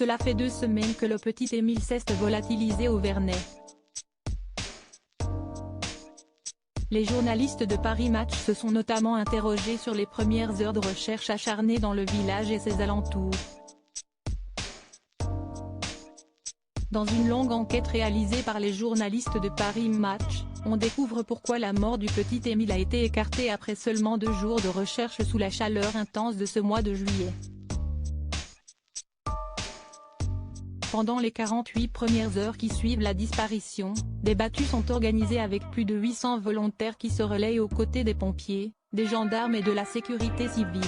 Cela fait 2 semaines que le petit Émile s'est volatilisé au Vernet. Les journalistes de Paris Match se sont notamment interrogés sur les premières heures de recherche acharnées dans le village et ses alentours. Dans une longue enquête réalisée par les journalistes de Paris Match, on découvre pourquoi la mort du petit Émile a été écartée après seulement 2 jours de recherche sous la chaleur intense de ce mois de juillet. Pendant les 48 premières heures qui suivent la disparition, des battues sont organisées avec plus de 800 volontaires qui se relayent aux côtés des pompiers, des gendarmes et de la sécurité civile.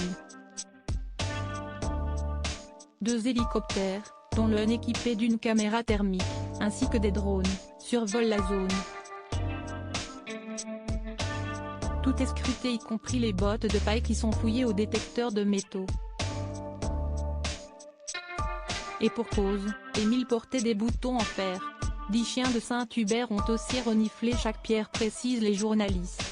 2 hélicoptères, dont l'un équipé d'une caméra thermique, ainsi que des drones, survolent la zone. Tout est scruté, y compris les bottes de paille qui sont fouillées au détecteur de métaux. Et pour cause, Émile portait des boutons en fer. 10 chiens de Saint-Hubert ont aussi reniflé chaque pierre, précisent les journalistes.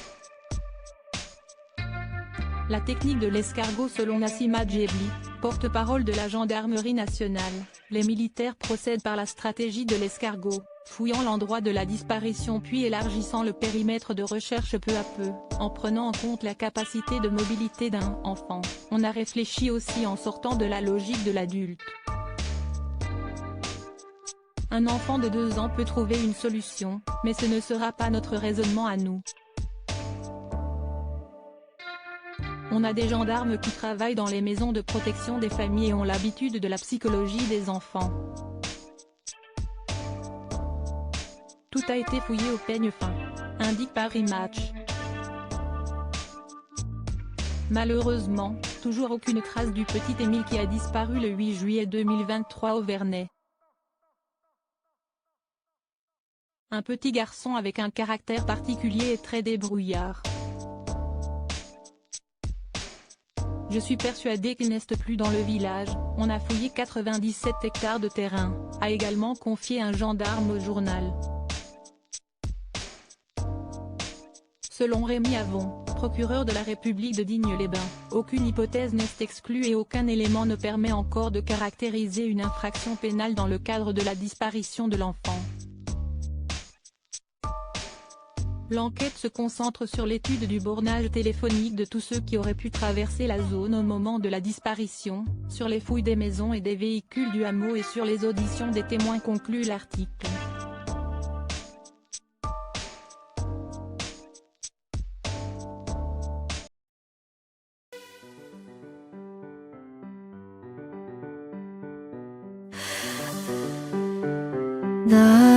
La technique de l'escargot selon Nassima Djebli, porte-parole de la gendarmerie nationale, les militaires procèdent par la stratégie de l'escargot, fouillant l'endroit de la disparition puis élargissant le périmètre de recherche peu à peu, en prenant en compte la capacité de mobilité d'un enfant. On a réfléchi aussi en sortant de la logique de l'adulte. Un enfant de 2 ans peut trouver une solution, mais ce ne sera pas notre raisonnement à nous. On a des gendarmes qui travaillent dans les maisons de protection des familles et ont l'habitude de la psychologie des enfants. Tout a été fouillé au peigne fin, indique Paris Match. Malheureusement, toujours aucune trace du petit Émile qui a disparu le 8 juillet 2023 au Vernet. Un petit garçon avec un caractère particulier et très débrouillard. Je suis persuadé qu'il n'est plus dans le village. On a fouillé 97 hectares de terrain, a également confié un gendarme au journal. Selon Rémi Avon, procureur de la République de Digne-les-Bains, aucune hypothèse n'est exclue et aucun élément ne permet encore de caractériser une infraction pénale dans le cadre de la disparition de l'enfant. L'enquête se concentre sur l'étude du bornage téléphonique de tous ceux qui auraient pu traverser la zone au moment de la disparition, sur les fouilles des maisons et des véhicules du hameau et sur les auditions des témoins, conclut l'article. 나